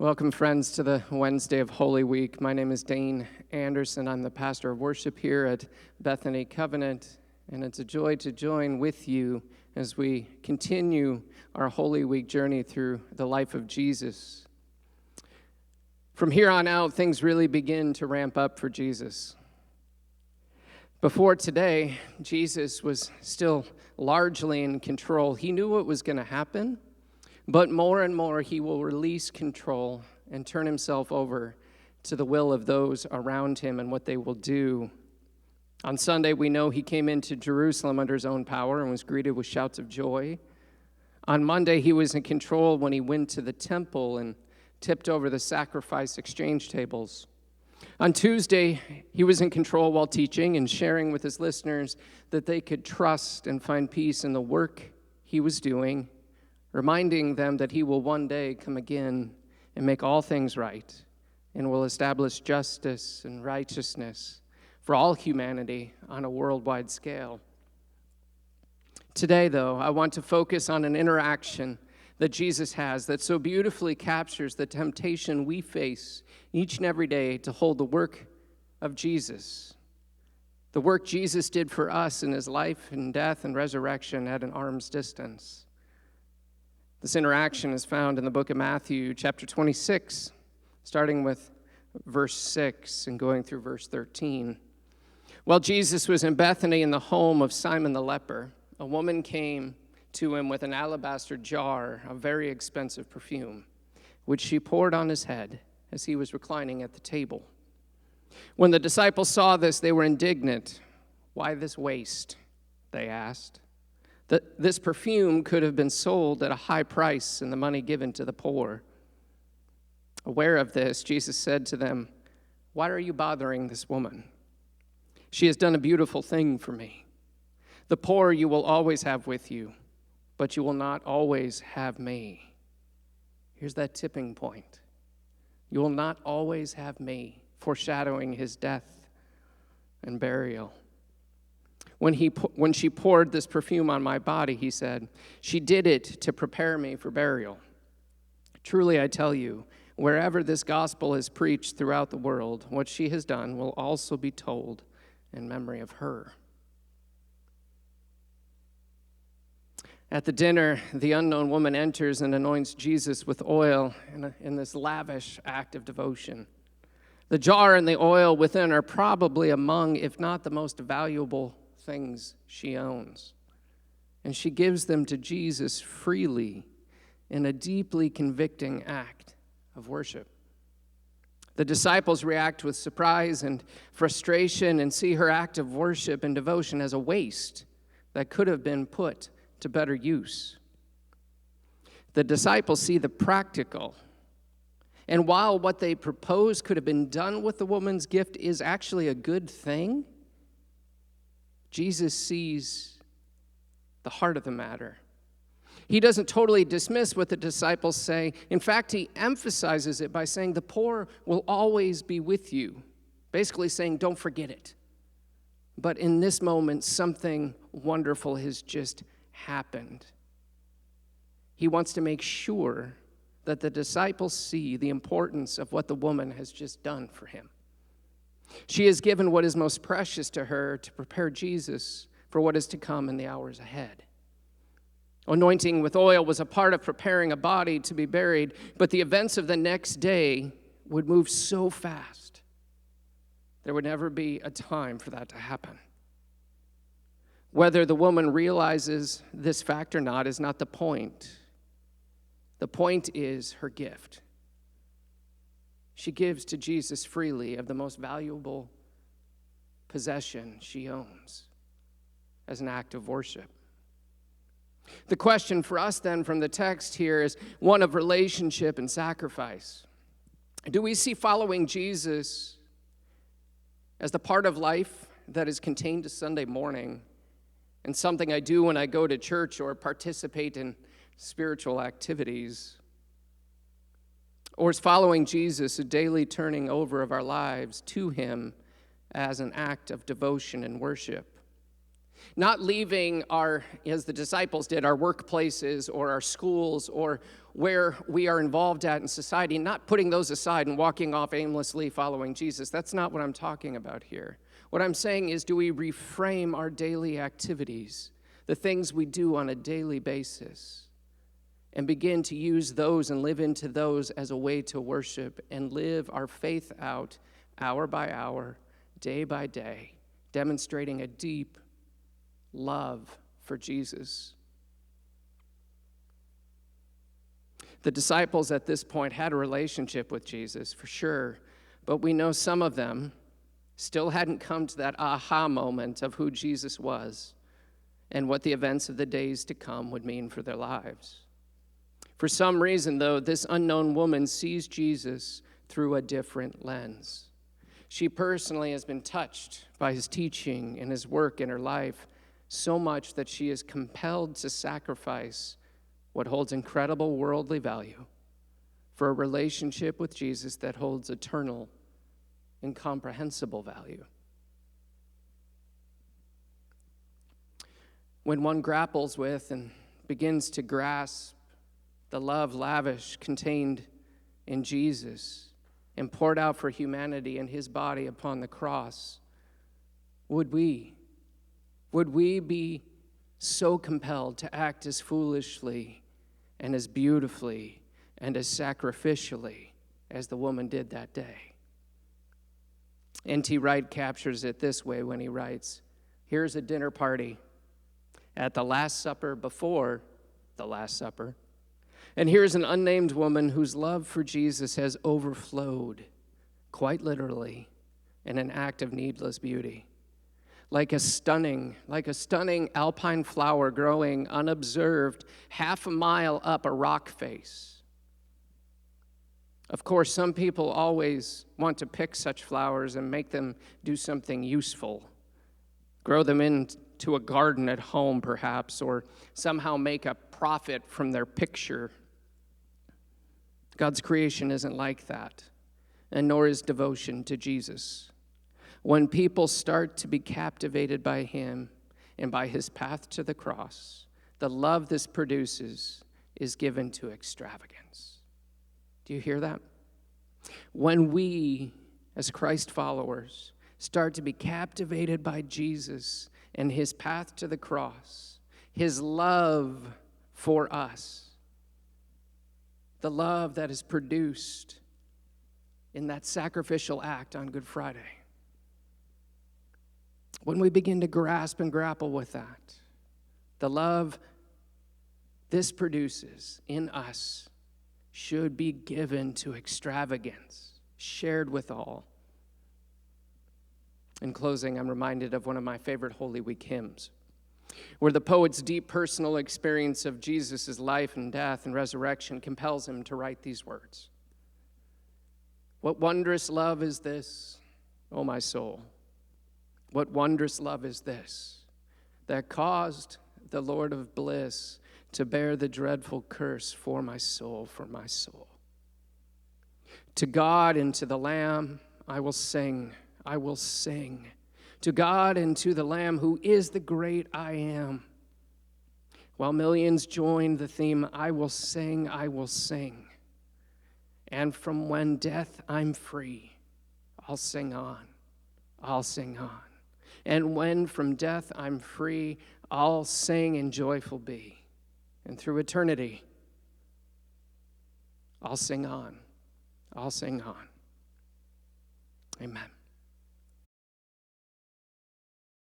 Welcome, friends, to the Wednesday of Holy Week. My name is Dane Anderson. I'm the pastor of worship here at Bethany Covenant, and it's a joy to join with you as we continue our Holy Week journey through the life of Jesus. From here on out, things really begin to ramp up for Jesus. Before today, Jesus was still largely in control. He knew what was going to happen. But more and more, he will release control and turn himself over to the will of those around him and what they will do. On Sunday, we know he came into Jerusalem under his own power and was greeted with shouts of joy. On Monday, he was in control when he went to the temple and tipped over the sacrifice exchange tables. On Tuesday, he was in control while teaching and sharing with his listeners that they could trust and find peace in the work he was doing, reminding them that he will one day come again and make all things right and will establish justice and righteousness for all humanity on a worldwide scale. Today, though, I want to focus on an interaction that Jesus has that so beautifully captures the temptation we face each and every day to hold the work of Jesus, the work Jesus did for us in his life and death and resurrection at an arm's distance. This interaction is found in the book of Matthew, chapter 26, starting with verse 6 and going through verse 13. While Jesus was in Bethany in the home of Simon the leper, a woman came to him with an alabaster jar of very expensive perfume, which she poured on his head as he was reclining at the table. When the disciples saw this, they were indignant. "Why this waste?" they asked. This perfume could have been sold at a high price and the money given to the poor. Aware of this, Jesus said to them, "Why are you bothering this woman? She has done a beautiful thing for me. The poor you will always have with you, but you will not always have me." Here's that tipping point. You will not always have me, foreshadowing his death and burial. When she poured this perfume on my body, he said, she did it to prepare me for burial. Truly, I tell you, wherever this gospel is preached throughout the world, what she has done will also be told in memory of her. At the dinner, the unknown woman enters and anoints Jesus with oil in this lavish act of devotion. The jar and the oil within are probably among, if not the most valuable things she owns. And she gives them to Jesus freely in a deeply convicting act of worship. The disciples react with surprise and frustration and see her act of worship and devotion as a waste that could have been put to better use. The disciples see the practical. And while what they propose could have been done with the woman's gift is actually a good thing, Jesus sees the heart of the matter. He doesn't totally dismiss what the disciples say. In fact, he emphasizes it by saying, the poor will always be with you. Basically saying, don't forget it. But in this moment, something wonderful has just happened. He wants to make sure that the disciples see the importance of what the woman has just done for him. She has given what is most precious to her to prepare Jesus for what is to come in the hours ahead. Anointing with oil was a part of preparing a body to be buried, but the events of the next day would move so fast, there would never be a time for that to happen. Whether the woman realizes this fact or not is not the point. The point is her gift. She gives to Jesus freely of the most valuable possession she owns as an act of worship. The question for us then from the text here is one of relationship and sacrifice. Do we see following Jesus as the part of life that is contained to Sunday morning and something I do when I go to church or participate in spiritual activities? Or is following Jesus a daily turning over of our lives to him as an act of devotion and worship? Not leaving our, as the disciples did, our workplaces or our schools or where we are involved at in society, not putting those aside and walking off aimlessly following Jesus. That's not what I'm talking about here. What I'm saying is, do we reframe our daily activities, the things we do on a daily basis, and begin to use those and live into those as a way to worship and live our faith out hour by hour, day by day, demonstrating a deep love for Jesus? The disciples at this point had a relationship with Jesus, for sure, but we know some of them still hadn't come to that aha moment of who Jesus was and what the events of the days to come would mean for their lives. For some reason, though, this unknown woman sees Jesus through a different lens. She personally has been touched by his teaching and his work in her life so much that she is compelled to sacrifice what holds incredible worldly value for a relationship with Jesus that holds eternal, incomprehensible value. When one grapples with and begins to grasp the love lavish contained in Jesus and poured out for humanity in his body upon the cross, would we be so compelled to act as foolishly and as beautifully and as sacrificially as the woman did that day? N.T. Wright captures it this way when he writes, "Here's a dinner party at the Last Supper before the Last Supper, and here's an unnamed woman whose love for Jesus has overflowed, quite literally, in an act of needless beauty. Like a stunning alpine flower growing unobserved half a mile up a rock face. Of course, some people always want to pick such flowers and make them do something useful, grow them into a garden at home, perhaps, or somehow make a profit from their picture. God's creation isn't like that, and nor is devotion to Jesus. When people start to be captivated by him and by his path to the cross, the love this produces is given to extravagance. Do you hear that? When we, as Christ followers, start to be captivated by Jesus and his path to the cross, his love for us, the love that is produced in that sacrificial act on Good Friday, when we begin to grasp and grapple with that, the love this produces in us should be given to extravagance, shared with all. In closing, I'm reminded of one of my favorite Holy Week hymns, where the poet's deep personal experience of Jesus' life and death and resurrection compels him to write these words. What wondrous love is this, O my soul? What wondrous love is this that caused the Lord of bliss to bear the dreadful curse for my soul, for my soul? To God and to the Lamb I will sing, I will sing. To God and to the Lamb who is the great I am. While millions join the theme, I will sing, I will sing. And from when death I'm free, I'll sing on, I'll sing on. And when from death I'm free, I'll sing and joyful be. And through eternity, I'll sing on, I'll sing on. Amen.